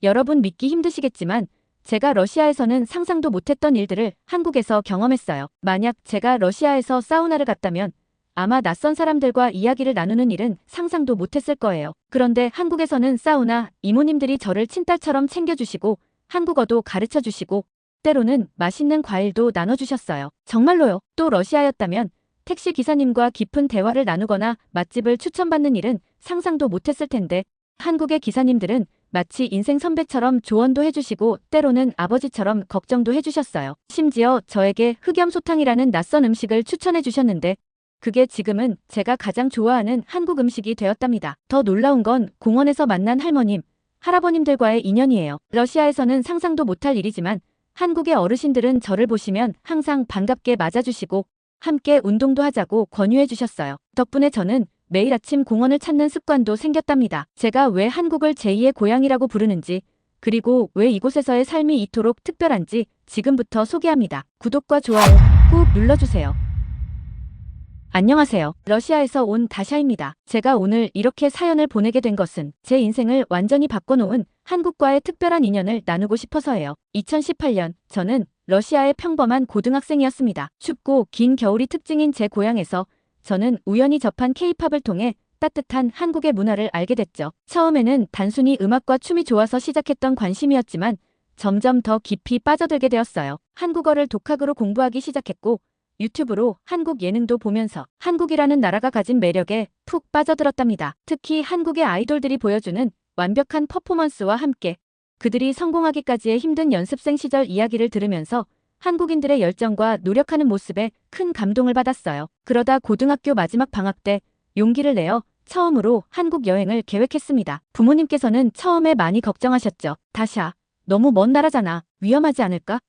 여러분 믿기 힘드시겠지만 제가 러시아에서는 상상도 못했던 일들을 한국에서 경험했어요. 만약 제가 러시아에서 사우나를 갔다면 아마 낯선 사람들과 이야기를 나누는 일은 상상도 못했을 거예요. 그런데 한국에서는 사우나 이모님들이 저를 친딸처럼 챙겨주시고 한국어도 가르쳐주시고 때로는 맛있는 과일도 나눠주셨어요. 정말로요. 또 러시아였다면 택시 기사님과 깊은 대화를 나누거나 맛집을 추천받는 일은 상상도 못했을 텐데 한국의 기사님들은 마치 인생 선배처럼 조언도 해주시고 때로는 아버지처럼 걱정도 해주셨어요. 심지어 저에게 흑염소탕이라는 낯선 음식을 추천해 주셨는데 그게 지금은 제가 가장 좋아하는 한국 음식이 되었답니다. 더 놀라운 건 공원에서 만난 할머님, 할아버님들과의 인연이에요. 러시아에서는 상상도 못할 일이지만 한국의 어르신들은 저를 보시면 항상 반갑게 맞아주시고 함께 운동도 하자고 권유해 주셨어요. 덕분에 저는 매일 아침 공원을 찾는 습관도 생겼답니다. 제가 왜 한국을 제2의 고향이라고 부르는지 그리고 왜 이곳에서의 삶이 이토록 특별한지 지금부터 소개합니다. 구독과 좋아요 꾹 눌러주세요. 안녕하세요. 러시아에서 온 다샤입니다. 제가 오늘 이렇게 사연을 보내게 된 것은 제 인생을 완전히 바꿔놓은 한국과의 특별한 인연을 나누고 싶어서예요. 2018년 저는 러시아의 평범한 고등학생이었습니다. 춥고 긴 겨울이 특징인 제 고향에서 저는 우연히 접한 K-팝을 통해 따뜻한 한국의 문화를 알게 됐죠. 처음에는 단순히 음악과 춤이 좋아서 시작했던 관심이었지만 점점 더 깊이 빠져들게 되었어요. 한국어를 독학으로 공부하기 시작했고 유튜브로 한국 예능도 보면서 한국이라는 나라가 가진 매력에 푹 빠져들었답니다. 특히 한국의 아이돌들이 보여주는 완벽한 퍼포먼스와 함께 그들이 성공하기까지의 힘든 연습생 시절 이야기를 들으면서 한국인들의 열정과 노력하는 모습에 큰 감동을 받았어요. 그러다 고등학교 마지막 방학 때 용기를 내어 처음으로 한국 여행을 계획했습니다. 부모님께서는 처음에 많이 걱정하셨죠. 다샤, 너무 먼 나라잖아. 위험하지 않을까?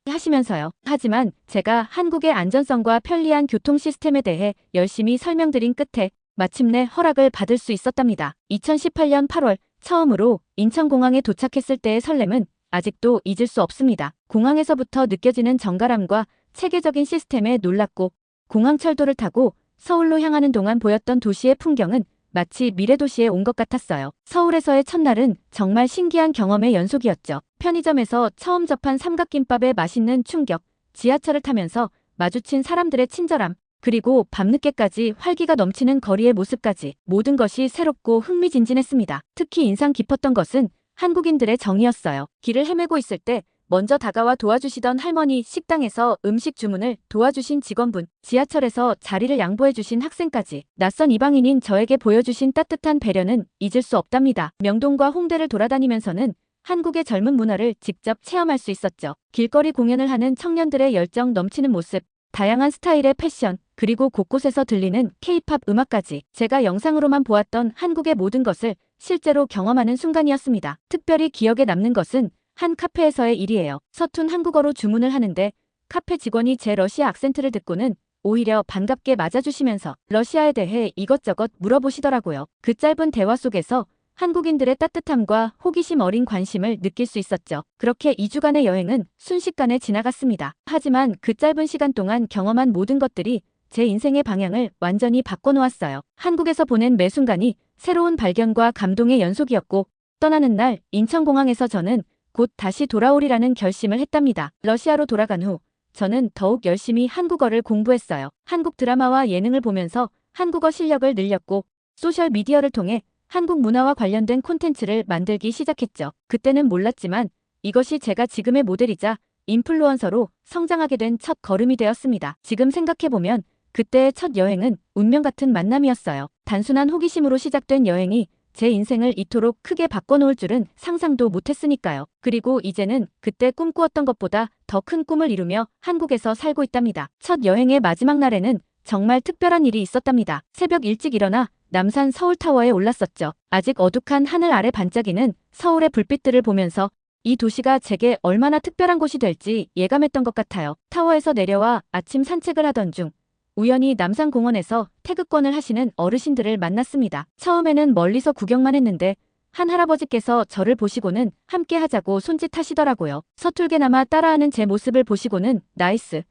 하시면서요. 하지만 제가 한국의 안전성과 편리한 교통 시스템에 대해 열심히 설명드린 끝에 마침내 허락을 받을 수 있었답니다. 2018년 8월 처음으로 인천공항에 도착했을 때의 설렘은 아직도 잊을 수 없습니다. 공항에서부터 느껴지는 정갈함과 체계적인 시스템에 놀랐고 공항철도를 타고 서울로 향하는 동안 보였던 도시의 풍경은 마치 미래도시에 온 것 같았어요. 서울에서의 첫날은 정말 신기한 경험의 연속이었죠. 편의점에서 처음 접한 삼각김밥의 맛있는 충격, 지하철을 타면서 마주친 사람들의 친절함, 그리고 밤늦게까지 활기가 넘치는 거리의 모습까지 모든 것이 새롭고 흥미진진했습니다. 특히 인상 깊었던 것은 한국인들의 정이었어요. 길을 헤매고 있을 때 먼저 다가와 도와주시던 할머니, 식당에서 음식 주문을 도와주신 직원분, 지하철에서 자리를 양보해주신 학생까지 낯선 이방인인 저에게 보여주신 따뜻한 배려는 잊을 수 없답니다. 명동과 홍대를 돌아다니면서는 한국의 젊은 문화를 직접 체험할 수 있었죠. 길거리 공연을 하는 청년들의 열정 넘치는 모습, 다양한 스타일의 패션, 그리고 곳곳에서 들리는 K-팝 음악까지 제가 영상으로만 보았던 한국의 모든 것을 실제로 경험하는 순간이었습니다. 특별히 기억에 남는 것은 한 카페에서의 일이에요. 서툰 한국어로 주문을 하는데 카페 직원이 제 러시아 악센트를 듣고는 오히려 반갑게 맞아주시면서 러시아에 대해 이것저것 물어보시더라고요. 그 짧은 대화 속에서 한국인들의 따뜻함과 호기심 어린 관심을 느낄 수 있었죠. 그렇게 2주간의 여행은 순식간에 지나갔습니다. 하지만 그 짧은 시간 동안 경험한 모든 것들이 제 인생의 방향을 완전히 바꿔놓았어요. 한국에서 보낸 매 순간이 새로운 발견과 감동의 연속이었고 떠나는 날 인천공항에서 저는 곧 다시 돌아오리라는 결심을 했답니다. 러시아로 돌아간 후 저는 더욱 열심히 한국어를 공부했어요. 한국 드라마와 예능을 보면서 한국어 실력을 늘렸고 소셜미디어를 통해 한국 문화와 관련된 콘텐츠를 만들기 시작했죠. 그때는 몰랐지만 이것이 제가 지금의 모델이자 인플루언서로 성장하게 된 첫 걸음이 되었습니다. 지금 생각해보면 그때의 첫 여행은 운명 같은 만남이었어요. 단순한 호기심으로 시작된 여행이 제 인생을 이토록 크게 바꿔놓을 줄은 상상도 못했으니까요. 그리고 이제는 그때 꿈꾸었던 것보다 더 큰 꿈을 이루며 한국에서 살고 있답니다. 첫 여행의 마지막 날에는 정말 특별한 일이 있었답니다. 새벽 일찍 일어나 남산 서울타워에 올랐었죠. 아직 어둑한 하늘 아래 반짝이는 서울의 불빛들을 보면서 이 도시가 제게 얼마나 특별한 곳이 될지 예감했던 것 같아요. 타워에서 내려와 아침 산책을 하던 중 우연히 남산공원에서 태극권을 하시는 어르신들을 만났습니다. 처음에는 멀리서 구경만 했는데 한 할아버지께서 저를 보시고는 함께 하자고 손짓하시더라고요. 서툴게나마 따라하는 제 모습을 보시고는 나이스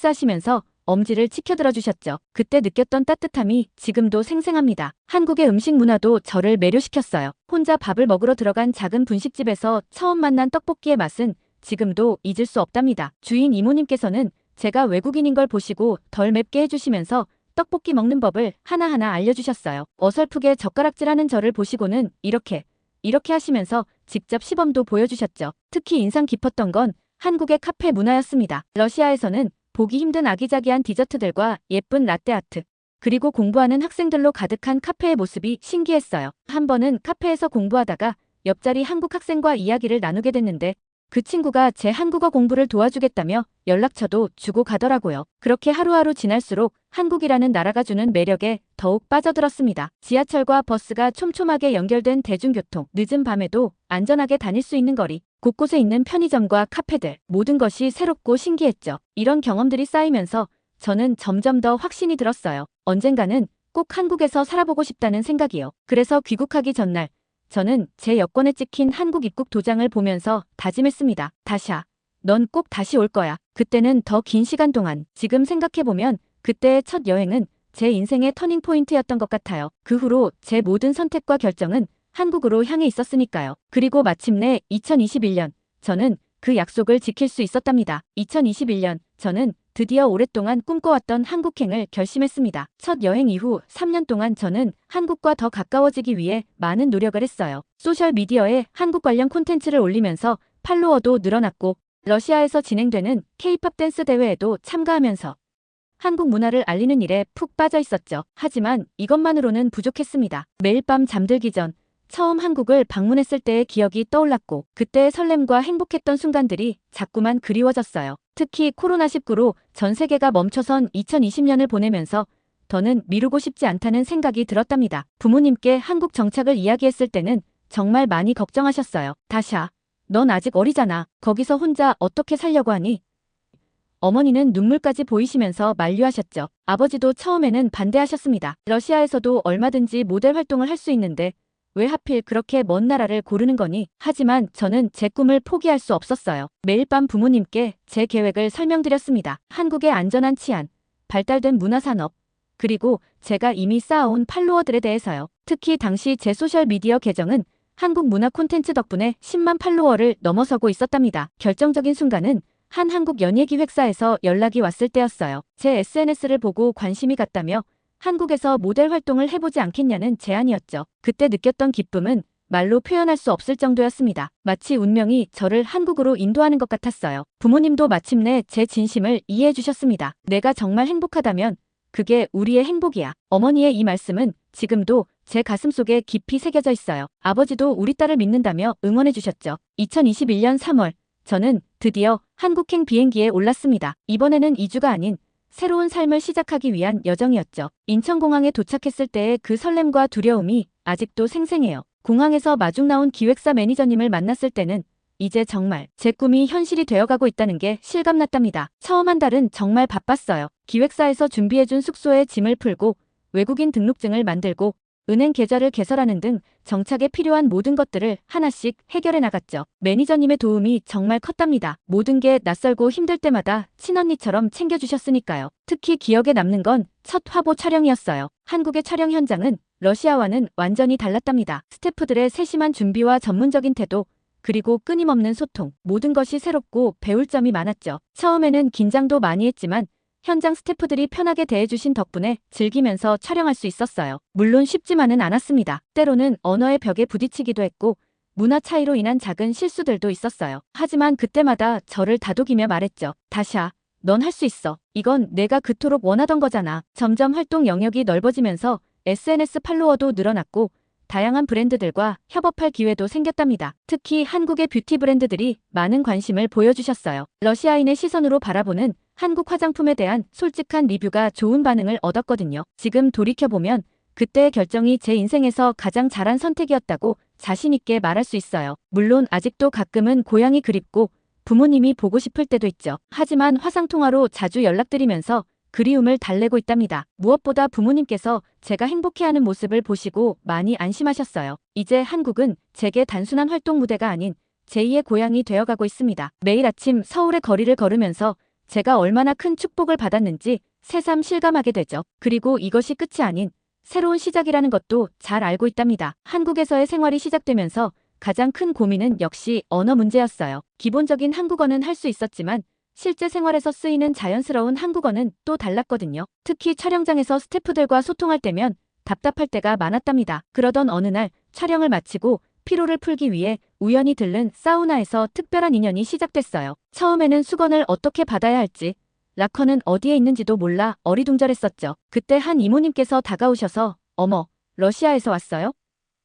하시면서 엄지를 치켜들어 주셨죠. 그때 느꼈던 따뜻함이 지금도 생생합니다. 한국의 음식 문화도 저를 매료시켰어요. 혼자 밥을 먹으러 들어간 작은 분식집에서 처음 만난 떡볶이의 맛은 지금도 잊을 수 없답니다. 주인 이모님께서는 제가 외국인인 걸 보시고 덜 맵게 해주시면서 떡볶이 먹는 법을 하나하나 알려주셨어요. 어설프게 젓가락질하는 저를 보시고는 이렇게 하시면서 직접 시범도 보여주셨죠. 특히 인상 깊었던 건 한국의 카페 문화였습니다. 러시아에서는 보기 힘든 아기자기한 디저트들과 예쁜 라떼아트, 그리고 공부하는 학생들로 가득한 카페의 모습이 신기했어요. 한 번은 카페에서 공부하다가 옆자리 한국 학생과 이야기를 나누게 됐는데 그 친구가 제 한국어 공부를 도와주겠다며 연락처도 주고 가더라고요. 그렇게 하루하루 지날수록 한국이라는 나라가 주는 매력에 더욱 빠져들었습니다. 지하철과 버스가 촘촘하게 연결된 대중교통, 늦은 밤에도 안전하게 다닐 수 있는 거리, 곳곳에 있는 편의점과 카페들, 모든 것이 새롭고 신기했죠. 이런 경험들이 쌓이면서 저는 점점 더 확신이 들었어요. 언젠가는 꼭 한국에서 살아보고 싶다는 생각이요. 그래서 귀국하기 전날 저는 제 여권에 찍힌 한국 입국 도장을 보면서 다짐했습니다. 다샤, 넌 꼭 다시 올 거야. 그때는 더 긴 시간 동안. 지금 생각해보면 그때의 첫 여행은 제 인생의 터닝포인트였던 것 같아요. 그 후로 제 모든 선택과 결정은 한국으로 향해 있었으니까요. 그리고 마침내 2021년, 저는 그 약속을 지킬 수 있었답니다. 2021년, 저는 드디어 오랫동안 꿈꿔왔던 한국행을 결심했습니다. 첫 여행 이후 3년 동안 저는 한국과 더 가까워지기 위해 많은 노력을 했어요. 소셜미디어에 한국 관련 콘텐츠를 올리면서 팔로워도 늘어났고, 러시아에서 진행되는 K-팝 댄스 대회에도 참가하면서 한국 문화를 알리는 일에 푹 빠져 있었죠. 하지만 이것만으로는 부족했습니다. 매일 밤 잠들기 전 처음 한국을 방문했을 때의 기억이 떠올랐고 그때의 설렘과 행복했던 순간들이 자꾸만 그리워졌어요. 특히 코로나19로 전 세계가 멈춰선 2020년을 보내면서 더는 미루고 싶지 않다는 생각이 들었답니다. 부모님께 한국 정착을 이야기했을 때는 정말 많이 걱정하셨어요. 다샤, 넌 아직 어리잖아. 거기서 혼자 어떻게 살려고 하니? 어머니는 눈물까지 보이시면서 만류하셨죠. 아버지도 처음에는 반대하셨습니다. 러시아에서도 얼마든지 모델 활동을 할 수 있는데 왜 하필 그렇게 먼 나라를 고르는 거니? 하지만 저는 제 꿈을 포기할 수 없었어요. 매일 밤 부모님께 제 계획을 설명드렸습니다. 한국의 안전한 치안, 발달된 문화산업, 그리고 제가 이미 쌓아온 팔로워들에 대해서요. 특히 당시 제 소셜미디어 계정은 한국 문화 콘텐츠 덕분에 10만 팔로워를 넘어서고 있었답니다. 결정적인 순간은 한 한국 연예기획사에서 연락이 왔을 때였어요. 제 SNS를 보고 관심이 갔다며 한국에서 모델 활동을 해보지 않겠냐는 제안이었죠. 그때 느꼈던 기쁨은 말로 표현할 수 없을 정도였습니다. 마치 운명이 저를 한국으로 인도하는 것 같았어요. 부모님도 마침내 제 진심을 이해해 주셨습니다. 내가 정말 행복하다면 그게 우리의 행복이야. 어머니의 이 말씀은 지금도 제 가슴속에 깊이 새겨져 있어요. 아버지도 우리 딸을 믿는다며 응원해 주셨죠. 2021년 3월, 저는 드디어 한국행 비행기에 올랐습니다. 이번에는 이주가 아닌 새로운 삶을 시작하기 위한 여정이었죠. 인천공항에 도착했을 때의 그 설렘과 두려움이 아직도 생생해요. 공항에서 마중 나온 기획사 매니저님을 만났을 때는 이제 정말 제 꿈이 현실이 되어가고 있다는 게 실감났답니다. 처음 한 달은 정말 바빴어요. 기획사에서 준비해준 숙소에 짐을 풀고 외국인 등록증을 만들고 은행 계좌를 개설하는 등 정착에 필요한 모든 것들을 하나씩 해결해 나갔죠. 매니저님의 도움이 정말 컸답니다. 모든 게 낯설고 힘들 때마다 친언니처럼 챙겨주셨으니까요. 특히 기억에 남는 건 첫 화보 촬영이었어요. 한국의 촬영 현장은 러시아와는 완전히 달랐답니다. 스태프들의 세심한 준비와 전문적인 태도, 그리고 끊임없는 소통, 모든 것이 새롭고 배울 점이 많았죠. 처음에는 긴장도 많이 했지만 현장 스태프들이 편하게 대해주신 덕분에 즐기면서 촬영할 수 있었어요. 물론 쉽지만은 않았습니다. 때로는 언어의 벽에 부딪히기도 했고 문화 차이로 인한 작은 실수들도 있었어요. 하지만 그때마다 저를 다독이며 말했죠. 다샤, 넌 할 수 있어. 이건 내가 그토록 원하던 거잖아. 점점 활동 영역이 넓어지면서 SNS 팔로워도 늘어났고 다양한 브랜드들과 협업할 기회도 생겼답니다. 특히 한국의 뷰티 브랜드들이 많은 관심을 보여주셨어요. 러시아인의 시선으로 바라보는 한국 화장품에 대한 솔직한 리뷰가 좋은 반응을 얻었거든요. 지금 돌이켜보면 그때의 결정이 제 인생에서 가장 잘한 선택이었다고 자신있게 말할 수 있어요. 물론 아직도 가끔은 고향이 그립고 부모님이 보고 싶을 때도 있죠. 하지만 화상통화로 자주 연락드리면서 그리움을 달래고 있답니다. 무엇보다 부모님께서 제가 행복해하는 모습을 보시고 많이 안심하셨어요. 이제 한국은 제게 단순한 활동 무대가 아닌 제2의 고향이 되어가고 있습니다. 매일 아침 서울의 거리를 걸으면서 제가 얼마나 큰 축복을 받았는지 새삼 실감하게 되죠. 그리고 이것이 끝이 아닌 새로운 시작이라는 것도 잘 알고 있답니다. 한국에서의 생활이 시작되면서 가장 큰 고민은 역시 언어 문제였어요. 기본적인 한국어는 할 수 있었지만 실제 생활에서 쓰이는 자연스러운 한국어는 또 달랐거든요. 특히 촬영장에서 스태프들과 소통할 때면 답답할 때가 많았답니다. 그러던 어느 날 촬영을 마치고 피로를 풀기 위해 우연히 들른 사우나에서 특별한 인연이 시작됐어요. 처음에는 수건을 어떻게 받아야 할지, 락커는 어디에 있는지도 몰라 어리둥절했었죠. 그때 한 이모님께서 다가오셔서 어머, 러시아에서 왔어요?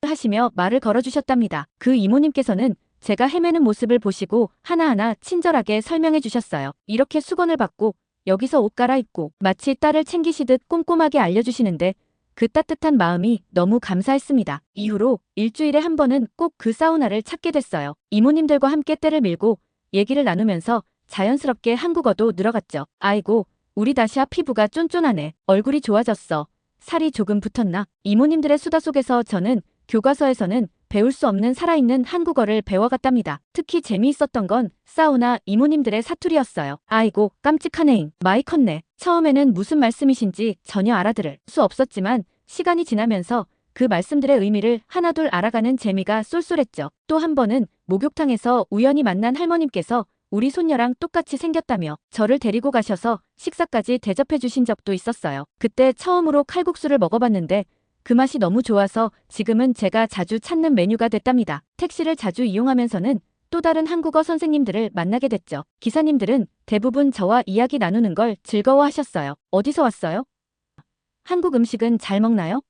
하시며 말을 걸어주셨답니다. 그 이모님께서는 제가 헤매는 모습을 보시고 하나하나 친절하게 설명해 주셨어요. 이렇게 수건을 받고 여기서 옷 갈아입고 마치 딸을 챙기시듯 꼼꼼하게 알려주시는데 그 따뜻한 마음이 너무 감사했습니다. 이후로 일주일에 한 번은 꼭 그 사우나를 찾게 됐어요. 이모님들과 함께 때를 밀고 얘기를 나누면서 자연스럽게 한국어도 늘어갔죠. 아이고, 우리 다시아 피부가 쫀쫀하네. 얼굴이 좋아졌어. 살이 조금 붙었나? 이모님들의 수다 속에서 저는 교과서에서는 배울 수 없는 살아있는 한국어를 배워갔답니다. 특히 재미있었던 건 사우나 이모님들의 사투리였어요. 아이고, 깜찍하네잉. 마이 컸네. 처음에는 무슨 말씀이신지 전혀 알아들을 수 없었지만 시간이 지나면서 그 말씀들의 의미를 하나둘 알아가는 재미가 쏠쏠했죠. 또 한 번은 목욕탕에서 우연히 만난 할머님께서 우리 손녀랑 똑같이 생겼다며 저를 데리고 가셔서 식사까지 대접해 주신 적도 있었어요. 그때 처음으로 칼국수를 먹어봤는데 그 맛이 너무 좋아서 지금은 제가 자주 찾는 메뉴가 됐답니다. 택시를 자주 이용하면서는 또 다른 한국어 선생님들을 만나게 됐죠. 기사님들은 대부분 저와 이야기 나누는 걸 즐거워하셨어요. 어디서 왔어요? 한국 음식은 잘 먹나요?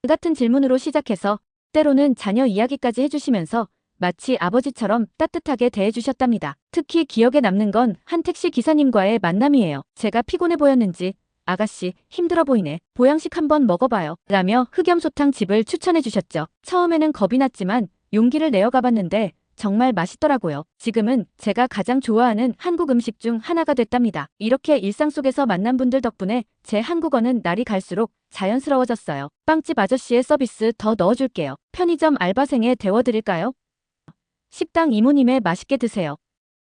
같은 질문으로 시작해서 때로는 자녀 이야기까지 해주시면서 마치 아버지처럼 따뜻하게 대해주셨답니다. 특히 기억에 남는 건 한 택시 기사님과의 만남이에요. 제가 피곤해 보였는지 아가씨, 힘들어 보이네. 보양식 한번 먹어봐요. 라며 흑염소탕 집을 추천해 주셨죠. 처음에는 겁이 났지만 용기를 내어 가봤는데 정말 맛있더라고요. 지금은 제가 가장 좋아하는 한국 음식 중 하나가 됐답니다. 이렇게 일상 속에서 만난 분들 덕분에 제 한국어는 날이 갈수록 자연스러워졌어요. 빵집 아저씨의 서비스 더 넣어줄게요. 편의점 알바생에 데워드릴까요? 식당 이모님의 맛있게 드세요.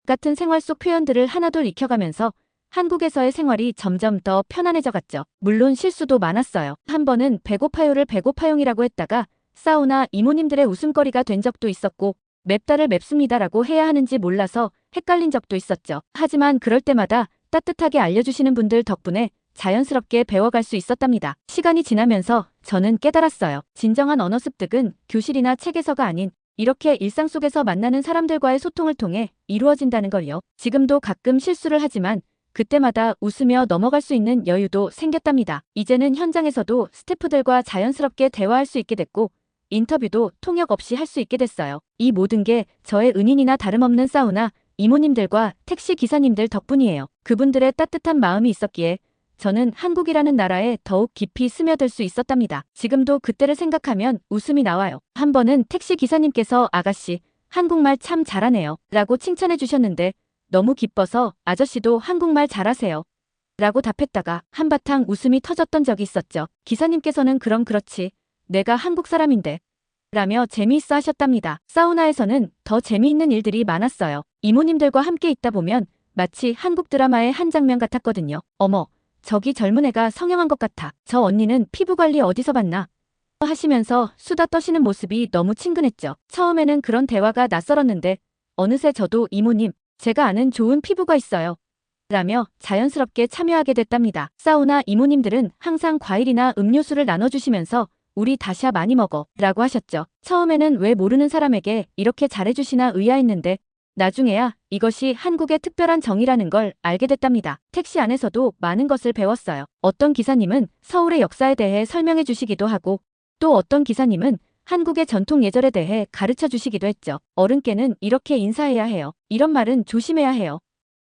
같은 생활 속 표현들을 하나둘 익혀가면서 한국에서의 생활이 점점 더 편안해져 갔죠. 물론 실수도 많았어요. 한 번은 배고파요를 배고파용이라고 했다가 사우나 이모님들의 웃음거리가 된 적도 있었고 맵다를 맵습니다라고 해야 하는지 몰라서 헷갈린 적도 있었죠. 하지만 그럴 때마다 따뜻하게 알려주시는 분들 덕분에 자연스럽게 배워갈 수 있었답니다. 시간이 지나면서 저는 깨달았어요. 진정한 언어 습득은 교실이나 책에서가 아닌 이렇게 일상 속에서 만나는 사람들과의 소통을 통해 이루어진다는 걸요. 지금도 가끔 실수를 하지만 그때마다 웃으며 넘어갈 수 있는 여유도 생겼답니다. 이제는 현장에서도 스태프들과 자연스럽게 대화할 수 있게 됐고 인터뷰도 통역 없이 할 수 있게 됐어요. 이 모든 게 저의 은인이나 다름없는 사우나 이모님들과 택시 기사님들 덕분이에요. 그분들의 따뜻한 마음이 있었기에 저는 한국이라는 나라에 더욱 깊이 스며들 수 있었답니다. 지금도 그때를 생각하면 웃음이 나와요. 한 번은 택시 기사님께서 아가씨, 한국말 참 잘하네요. 라고 칭찬해 주셨는데 너무 기뻐서 아저씨도 한국말 잘하세요. 라고 답했다가 한바탕 웃음이 터졌던 적이 있었죠. 기사님께서는 그럼 그렇지. 내가 한국 사람인데. 라며 재미있어 하셨답니다. 사우나에서는 더 재미있는 일들이 많았어요. 이모님들과 함께 있다 보면 마치 한국 드라마의 한 장면 같았거든요. 어머, 저기 젊은 애가 성형한 것 같아. 저 언니는 피부 관리 어디서 받나? 하시면서 수다 떠시는 모습이 너무 친근했죠. 처음에는 그런 대화가 낯설었는데 어느새 저도 이모님, 제가 아는 좋은 피부가 있어요. 라며 자연스럽게 참여하게 됐답니다. 사우나 이모님들은 항상 과일이나 음료수를 나눠주시면서 우리 다시아 많이 먹어 라고 하셨죠. 처음에는 왜 모르는 사람에게 이렇게 잘해주시나 의아했는데 나중에야 이것이 한국의 특별한 정이라는 걸 알게 됐답니다. 택시 안에서도 많은 것을 배웠어요. 어떤 기사님은 서울의 역사에 대해 설명해 주시기도 하고 또 어떤 기사님은 한국의 전통 예절에 대해 가르쳐 주시기도 했죠. 어른께는 이렇게 인사해야 해요. 이런 말은 조심해야 해요.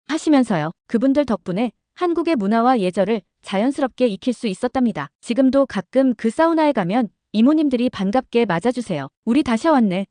하시면서요. 그분들 덕분에 한국의 문화와 예절을 자연스럽게 익힐 수 있었답니다. 지금도 가끔 그 사우나에 가면 이모님들이 반갑게 맞아주세요. 우리 다시 왔네.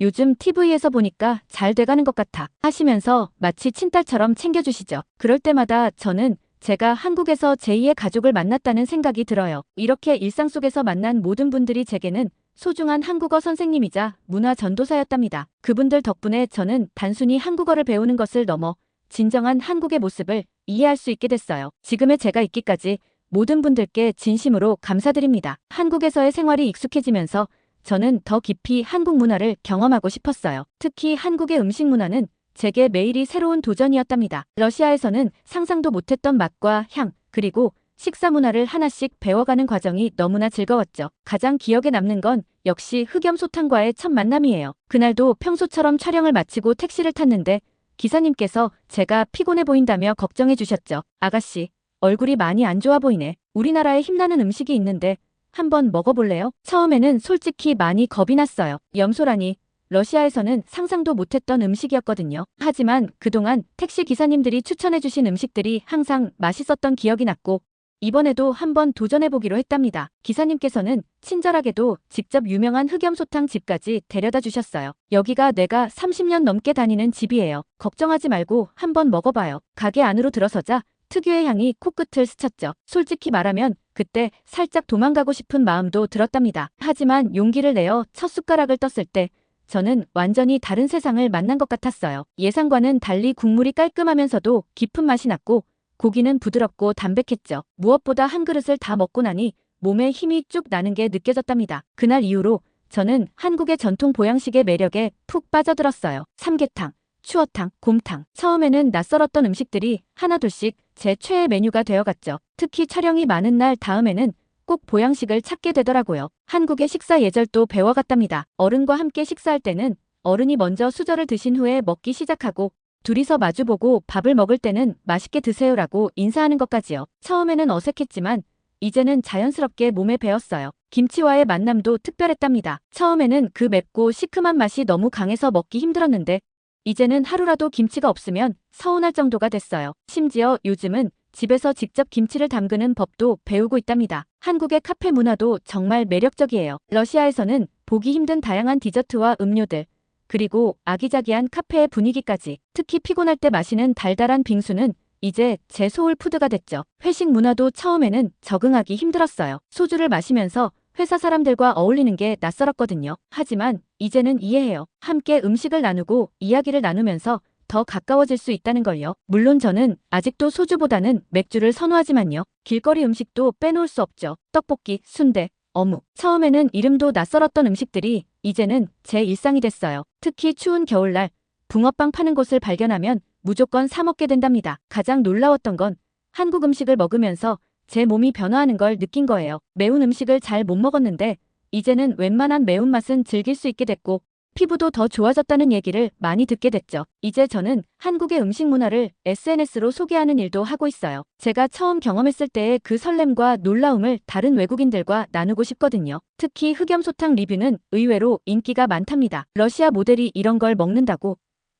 요즘 TV에서 보니까 잘 돼가는 것 같아. 하시면서 마치 친딸처럼 챙겨주시죠. 그럴 때마다 저는 제가 한국에서 제2의 가족을 만났다는 생각이 들어요. 이렇게 일상 속에서 만난 모든 분들이 제게는 소중한 한국어 선생님이자 문화 전도사였답니다. 그분들 덕분에 저는 단순히 한국어를 배우는 것을 넘어 진정한 한국의 모습을 이해할 수 있게 됐어요. 지금의 제가 있기까지 모든 분들께 진심으로 감사드립니다. 한국에서의 생활이 익숙해지면서 저는 더 깊이 한국 문화를 경험하고 싶었어요. 특히 한국의 음식 문화는 제게 매일이 새로운 도전이었답니다. 러시아에서는 상상도 못했던 맛과 향, 그리고 식사 문화를 하나씩 배워가는 과정이 너무나 즐거웠죠. 가장 기억에 남는 건 역시 흑염소탕과의 첫 만남이에요. 그날도 평소처럼 촬영을 마치고 택시를 탔는데 기사님께서 제가 피곤해 보인다며 걱정해 주셨죠. 아가씨, 얼굴이 많이 안 좋아 보이네. 우리나라에 힘나는 음식이 있는데 한번 먹어볼래요? 처음에는 솔직히 많이 겁이 났어요. 염소라니. 러시아에서는 상상도 못했던 음식이었거든요. 하지만 그동안 택시 기사님들이 추천해주신 음식들이 항상 맛있었던 기억이 났고 이번에도 한번 도전해보기로 했답니다. 기사님께서는 친절하게도 직접 유명한 흑염소탕 집까지 데려다 주셨어요. 여기가 내가 30년 넘게 다니는 집이에요. 걱정하지 말고 한번 먹어봐요. 가게 안으로 들어서자 특유의 향이 코끝을 스쳤죠. 솔직히 말하면 그때 살짝 도망가고 싶은 마음도 들었답니다. 하지만 용기를 내어 첫 숟가락을 떴을 때 저는 완전히 다른 세상을 만난 것 같았어요. 예상과는 달리 국물이 깔끔하면서도 깊은 맛이 났고 고기는 부드럽고 담백했죠. 무엇보다 한 그릇을 다 먹고 나니 몸에 힘이 쭉 나는 게 느껴졌답니다. 그날 이후로 저는 한국의 전통 보양식의 매력에 푹 빠져들었어요. 삼계탕, 추어탕, 곰탕. 처음에는 낯설었던 음식들이 하나둘씩 제 최애 메뉴가 되어갔죠. 특히 촬영이 많은 날 다음에는 꼭 보양식을 찾게 되더라고요. 한국의 식사 예절도 배워갔답니다. 어른과 함께 식사할 때는 어른이 먼저 수저를 드신 후에 먹기 시작하고 둘이서 마주보고 밥을 먹을 때는 맛있게 드세요라고 인사하는 것까지요. 처음에는 어색했지만 이제는 자연스럽게 몸에 배었어요. 김치와의 만남도 특별했답니다. 처음에는 그 맵고 시큼한 맛이 너무 강해서 먹기 힘들었는데 이제는 하루라도 김치가 없으면 서운할 정도가 됐어요. 심지어 요즘은 집에서 직접 김치를 담그는 법도 배우고 있답니다. 한국의 카페 문화도 정말 매력적이에요. 러시아에서는 보기 힘든 다양한 디저트와 음료들, 그리고 아기자기한 카페의 분위기까지, 특히 피곤할 때 마시는 달달한 빙수는 이제 제 소울푸드가 됐죠. 회식 문화도 처음에는 적응하기 힘들었어요. 소주를 마시면서 회사 사람들과 어울리는 게 낯설었거든요. 하지만 이제는 이해해요. 함께 음식을 나누고 이야기를 나누면서 더 가까워질 수 있다는 걸요. 물론 저는 아직도 소주보다는 맥주를 선호하지만요. 길거리 음식도 빼놓을 수 없죠. 떡볶이, 순대, 어묵. 처음에는 이름도 낯설었던 음식들이 이제는 제 일상이 됐어요. 특히 추운 겨울날 붕어빵 파는 곳을 발견하면 무조건 사 먹게 된답니다. 가장 놀라웠던 건 한국 음식을 먹으면서 제 몸이 변화하는 걸 느낀 거예요. 매운 음식을 잘 못 먹었는데 이제는 웬만한 매운맛은 즐길 수 있게 됐고 피부도 더 좋아졌다는 얘기를 많이 듣게 됐죠. 이제 저는 한국의 음식 문화를 SNS로 소개하는 일도 하고 있어요. 제가 처음 경험했을 때의 그 설렘과 놀라움을 다른 외국인들과 나누고 싶거든요. 특히 흑염소탕 리뷰는 의외로 인기가 많답니다. 러시아 모델이 이런 걸 먹는다고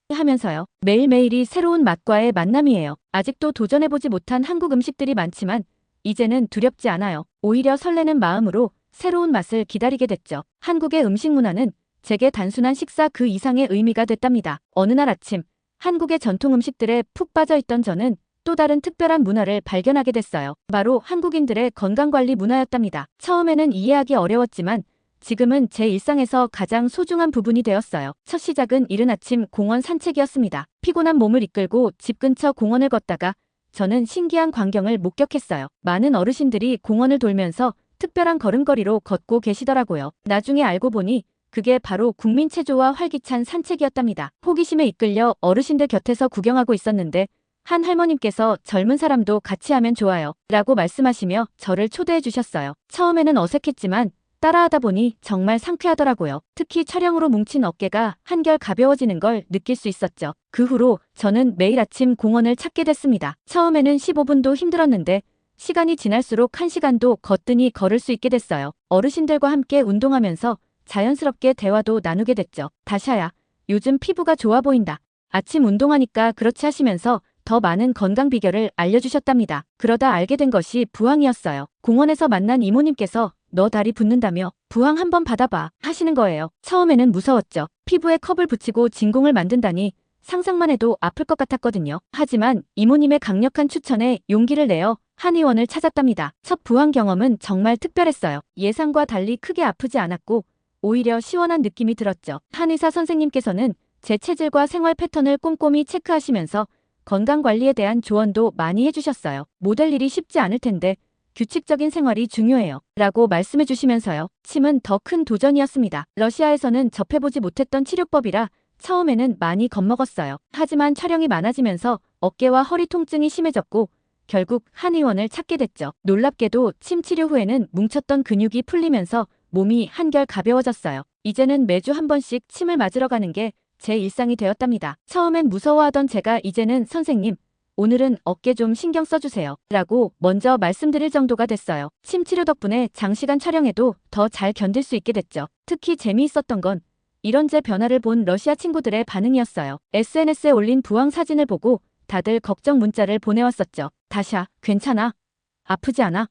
하면서요. 매일매일이 새로운 맛과의 만남이에요. 아직도 도전해보지 못한 한국 음식들이 많지만 이제는 두렵지 않아요. 오히려 설레는 마음으로 새로운 맛을 기다리게 됐죠. 한국의 음식 문화는 제게 단순한 식사 그 이상의 의미가 됐답니다. 어느 날 아침 한국의 전통 음식들에 푹 빠져있던 저는 또 다른 특별한 문화를 발견하게 됐어요. 바로 한국인들의 건강관리 문화였답니다. 처음에는 이해하기 어려웠지만 지금은 제 일상에서 가장 소중한 부분이 되었어요. 첫 시작은 이른 아침 공원 산책이었습니다. 피곤한 몸을 이끌고 집 근처 공원을 걷다가 저는 신기한 광경을 목격했어요. 많은 어르신들이 공원을 돌면서 특별한 걸음걸이로 걷고 계시더라고요. 나중에 알고 보니 그게 바로 국민체조와 활기찬 산책이었답니다. 호기심에 이끌려 어르신들 곁에서 구경하고 있었는데 한 할머님께서 젊은 사람도 같이 하면 좋아요 라고 말씀하시며 저를 초대해 주셨어요. 처음에는 어색했지만 따라하다 보니 정말 상쾌하더라고요. 특히 촬영으로 뭉친 어깨가 한결 가벼워지는 걸 느낄 수 있었죠. 그 후로 저는 매일 아침 공원을 찾게 됐습니다. 처음에는 15분도 힘들었는데 시간이 지날수록 1시간도 거뜬히 걸을 수 있게 됐어요. 어르신들과 함께 운동하면서 자연스럽게 대화도 나누게 됐죠. 다샤야, 요즘 피부가 좋아 보인다. 아침 운동하니까 그렇지 하시면서 더 많은 건강 비결을 알려주셨답니다. 그러다 알게 된 것이 부항이었어요. 공원에서 만난 이모님께서 너 다리 붓는다며 부항 한번 받아봐 하시는 거예요. 처음에는 무서웠죠. 피부에 컵을 붙이고 진공을 만든다니 상상만 해도 아플 것 같았거든요. 하지만 이모님의 강력한 추천에 용기를 내어 한의원을 찾았답니다. 첫 부항 경험은 정말 특별했어요. 예상과 달리 크게 아프지 않았고 오히려 시원한 느낌이 들었죠. 한의사 선생님께서는 제 체질과 생활 패턴을 꼼꼼히 체크하시면서 건강관리에 대한 조언도 많이 해주셨어요. 모델 일이 쉽지 않을 텐데 규칙적인 생활이 중요해요. 라고 말씀해 주시면서요. 침은 더 큰 도전이었습니다. 러시아에서는 접해보지 못했던 치료법이라 처음에는 많이 겁먹었어요. 하지만 촬영이 많아지면서 어깨와 허리 통증이 심해졌고 결국 한의원을 찾게 됐죠. 놀랍게도 침 치료 후에는 뭉쳤던 근육이 풀리면서 몸이 한결 가벼워졌어요. 이제는 매주 한 번씩 침을 맞으러 가는 게 제 일상이 되었답니다. 처음엔 무서워하던 제가 이제는 선생님, 오늘은 어깨 좀 신경 써주세요. 라고 먼저 말씀드릴 정도가 됐어요. 침 치료 덕분에 장시간 촬영에도 더 잘 견딜 수 있게 됐죠. 특히 재미있었던 건 이런 제 변화를 본 러시아 친구들의 반응이었어요. SNS에 올린 부항 사진을 보고 다들 걱정 문자를 보내왔었죠. 다샤, 괜찮아? 아프지 않아?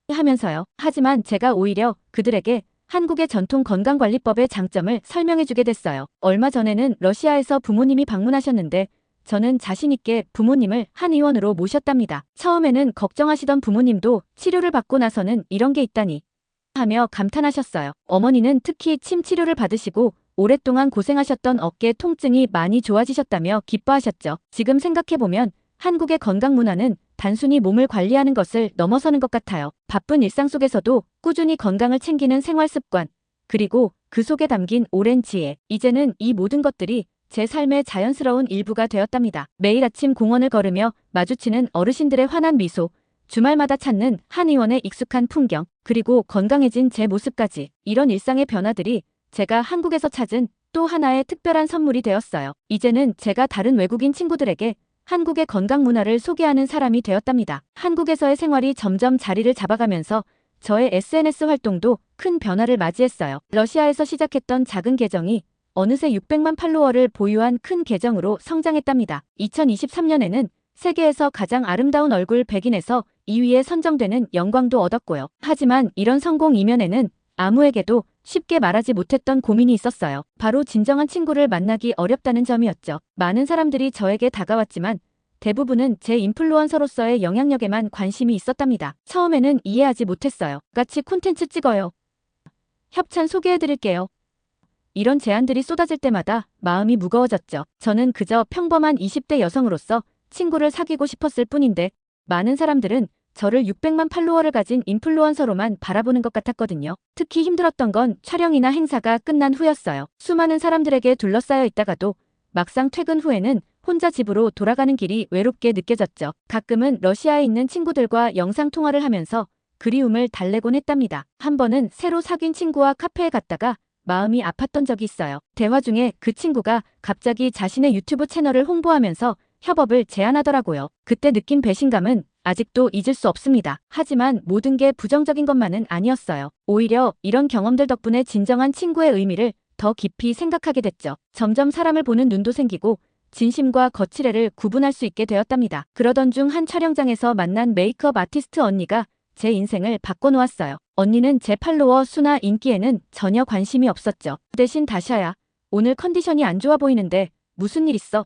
하면서요. 하지만 제가 오히려 그들에게 한국의 전통 건강관리법의 장점을 설명해주게 됐어요. 얼마 전에는 러시아에서 부모님이 방문하셨는데 저는 자신있게 부모님을 한의원으로 모셨답니다. 처음에는 걱정하시던 부모님도 치료를 받고 나서는 이런 게 있다니 하며 감탄하셨어요. 어머니는 특히 침 치료를 받으시고 오랫동안 고생하셨던 어깨 통증이 많이 좋아지셨다며 기뻐하셨죠. 지금 생각해보면 한국의 건강 문화는 단순히 몸을 관리하는 것을 넘어서는 것 같아요. 바쁜 일상 속에서도 꾸준히 건강을 챙기는 생활 습관, 그리고 그 속에 담긴 오랜 지혜, 이제는 이 모든 것들이 제 삶의 자연스러운 일부가 되었답니다. 매일 아침 공원을 걸으며 마주치는 어르신들의 환한 미소, 주말마다 찾는 한의원의 익숙한 풍경, 그리고 건강해진 제 모습까지, 이런 일상의 변화들이 제가 한국에서 찾은 또 하나의 특별한 선물이 되었어요. 이제는 제가 다른 외국인 친구들에게 한국의 건강 문화를 소개하는 사람이 되었답니다. 한국에서의 생활이 점점 자리를 잡아가면서 저의 SNS 활동도 큰 변화를 맞이했어요. 러시아에서 시작했던 작은 계정이 어느새 600만 팔로워를 보유한 큰 계정으로 성장했답니다. 2023년에는 세계에서 가장 아름다운 얼굴 100인에서 2위에 선정되는 영광도 얻었고요. 하지만 이런 성공 이면에는 아무에게도 쉽게 말하지 못했던 고민이 있었어요. 바로 진정한 친구를 만나기 어렵다는 점이었죠. 많은 사람들이 저에게 다가왔지만 대부분은 제 인플루언서로서의 영향력에만 관심이 있었답니다. 처음에는 이해하지 못했어요. 같이 콘텐츠 찍어요. 협찬 소개해드릴게요. 이런 제안들이 쏟아질 때마다 마음이 무거워졌죠. 저는 그저 평범한 20대 여성으로서 친구를 사귀고 싶었을 뿐인데 많은 사람들은 저를 600만 팔로워를 가진 인플루언서로만 바라보는 것 같았거든요. 특히 힘들었던 건 촬영이나 행사가 끝난 후였어요. 수많은 사람들에게 둘러싸여 있다가도 막상 퇴근 후에는 혼자 집으로 돌아가는 길이 외롭게 느껴졌죠. 가끔은 러시아에 있는 친구들과 영상통화를 하면서 그리움을 달래곤 했답니다. 한 번은 새로 사귄 친구와 카페에 갔다가 마음이 아팠던 적이 있어요. 대화 중에 그 친구가 갑자기 자신의 유튜브 채널을 홍보하면서 협업을 제안하더라고요. 그때 느낀 배신감은 아직도 잊을 수 없습니다. 하지만 모든 게 부정적인 것만은 아니었어요. 오히려 이런 경험들 덕분에 진정한 친구의 의미를 더 깊이 생각하게 됐죠. 점점 사람을 보는 눈도 생기고 진심과 거칠애를 구분할 수 있게 되었답니다. 그러던 중 한 촬영장에서 만난 메이크업 아티스트 언니가 제 인생을 바꿔놓았어요. 언니는 제 팔로워 수나 인기에는 전혀 관심이 없었죠. 대신 다샤야, 오늘 컨디션이 안 좋아 보이는데 무슨 일 있어?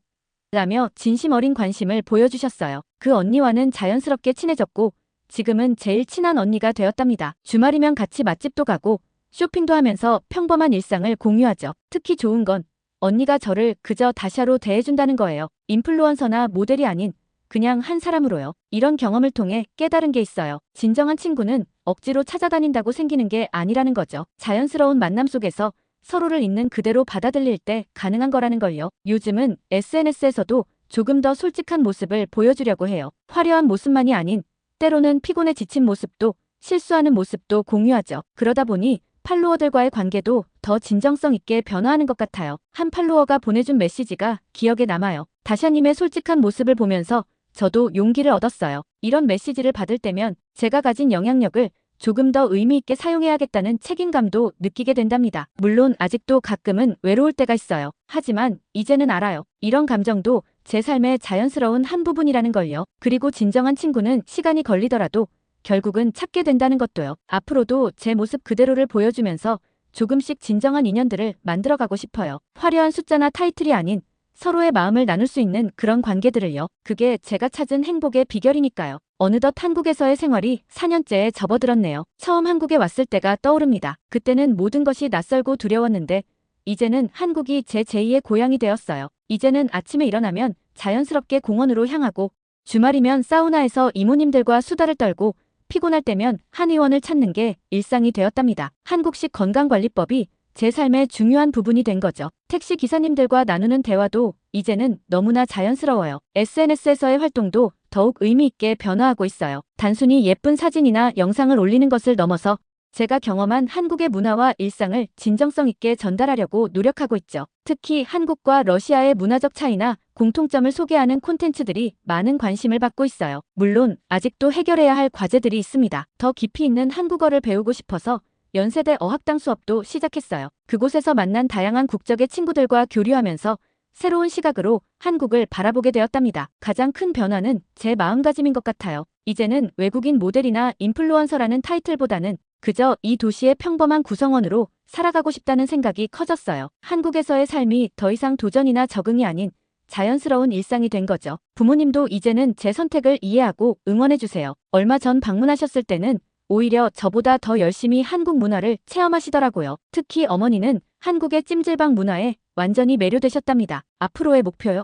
라며 진심 어린 관심을 보여주셨어요. 그 언니와는 자연스럽게 친해졌고 지금은 제일 친한 언니가 되었답니다. 주말이면 같이 맛집도 가고 쇼핑도 하면서 평범한 일상을 공유하죠. 특히 좋은 건 언니가 저를 그저 다샤로 대해준다는 거예요. 인플루언서나 모델이 아닌 그냥 한 사람으로요. 이런 경험을 통해 깨달은 게 있어요. 진정한 친구는 억지로 찾아다닌다고 생기는 게 아니라는 거죠. 자연스러운 만남 속에서 서로를 있는 그대로 받아들일 때 가능한 거라는 걸요. 요즘은 SNS에서도 조금 더 솔직한 모습을 보여주려고 해요. 화려한 모습만이 아닌 때로는 피곤해 지친 모습도 실수하는 모습도 공유하죠. 그러다 보니 팔로워들과의 관계도 더 진정성 있게 변화하는 것 같아요. 한 팔로워가 보내준 메시지가 기억에 남아요. 다샤님의 솔직한 모습을 보면서 저도 용기를 얻었어요. 이런 메시지를 받을 때면 제가 가진 영향력을 조금 더 의미 있게 사용해야겠다는 책임감도 느끼게 된답니다. 물론 아직도 가끔은 외로울 때가 있어요. 하지만 이제는 알아요. 이런 감정도 제 삶의 자연스러운 한 부분이라는 걸요. 그리고 진정한 친구는 시간이 걸리더라도 결국은 찾게 된다는 것도요. 앞으로도 제 모습 그대로를 보여주면서 조금씩 진정한 인연들을 만들어가고 싶어요. 화려한 숫자나 타이틀이 아닌 서로의 마음을 나눌 수 있는 그런 관계들을요. 그게 제가 찾은 행복의 비결이니까요. 어느덧 한국에서의 생활이 4년째에 접어들었네요. 처음 한국에 왔을 때가 떠오릅니다. 그때는 모든 것이 낯설고 두려웠는데 이제는 한국이 제 제2의 고향이 되었어요. 이제는 아침에 일어나면 자연스럽게 공원으로 향하고 주말이면 사우나에서 이모님들과 수다를 떨고 피곤할 때면 한의원을 찾는 게 일상이 되었답니다. 한국식 건강관리법이 제 삶의 중요한 부분이 된 거죠. 택시 기사님들과 나누는 대화도 이제는 너무나 자연스러워요. SNS에서의 활동도 더욱 의미 있게 변화하고 있어요. 단순히 예쁜 사진이나 영상을 올리는 것을 넘어서 제가 경험한 한국의 문화와 일상을 진정성 있게 전달하려고 노력하고 있죠. 특히 한국과 러시아의 문화적 차이나 공통점을 소개하는 콘텐츠들이 많은 관심을 받고 있어요. 물론 아직도 해결해야 할 과제들이 있습니다. 더 깊이 있는 한국어를 배우고 싶어서 연세대 어학당 수업도 시작했어요. 그곳에서 만난 다양한 국적의 친구들과 교류하면서 새로운 시각으로 한국을 바라보게 되었답니다. 가장 큰 변화는 제 마음가짐인 것 같아요. 이제는 외국인 모델이나 인플루언서라는 타이틀보다는 그저 이 도시의 평범한 구성원으로 살아가고 싶다는 생각이 커졌어요. 한국에서의 삶이 더 이상 도전이나 적응이 아닌 자연스러운 일상이 된 거죠. 부모님도 이제는 제 선택을 이해하고 응원해주세요. 얼마 전 방문하셨을 때는 오히려 저보다 더 열심히 한국 문화를 체험하시더라고요. 특히 어머니는 한국의 찜질방 문화에 완전히 매료되셨답니다. 앞으로의 목표요?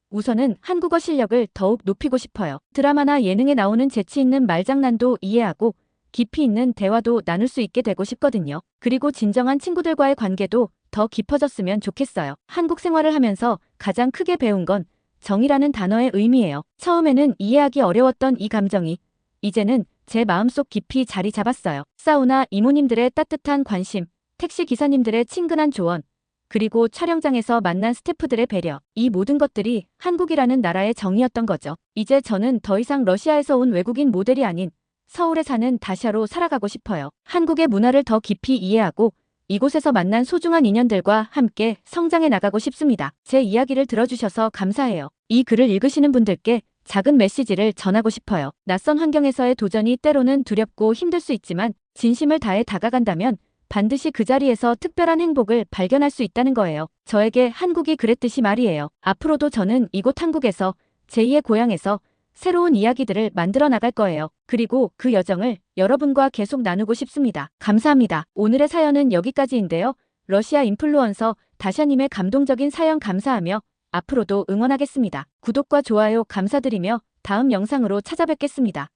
우선은 한국어 실력을 더욱 높이고 싶어요. 드라마나 예능에 나오는 재치 있는 말장난도 이해하고 깊이 있는 대화도 나눌 수 있게 되고 싶거든요. 그리고 진정한 친구들과의 관계도 더 깊어졌으면 좋겠어요. 한국 생활을 하면서 가장 크게 배운 건 정이라는 단어의 의미예요. 처음에는 이해하기 어려웠던 이 감정이 이제는 제 마음속 깊이 자리 잡았어요. 사우나 이모님들의 따뜻한 관심, 택시 기사님들의 친근한 조언, 그리고 촬영장에서 만난 스태프들의 배려. 이 모든 것들이 한국이라는 나라의 정이었던 거죠. 이제 저는 더 이상 러시아에서 온 외국인 모델이 아닌 서울에 사는 다시아로 살아가고 싶어요. 한국의 문화를 더 깊이 이해하고 이곳에서 만난 소중한 인연들과 함께 성장해 나가고 싶습니다. 제 이야기를 들어주셔서 감사해요. 이 글을 읽으시는 분들께 작은 메시지를 전하고 싶어요. 낯선 환경에서의 도전이 때로는 두렵고 힘들 수 있지만 진심을 다해 다가간다면 반드시 그 자리에서 특별한 행복을 발견할 수 있다는 거예요. 저에게 한국이 그랬듯이 말이에요. 앞으로도 저는 이곳 한국에서 제2의 고향에서 새로운 이야기들을 만들어 나갈 거예요. 그리고 그 여정을 여러분과 계속 나누고 싶습니다. 감사합니다. 오늘의 사연은 여기까지인데요. 러시아 인플루언서 다샤님의 감동적인 사연 감사하며 앞으로도 응원하겠습니다. 구독과 좋아요 감사드리며 다음 영상으로 찾아뵙겠습니다.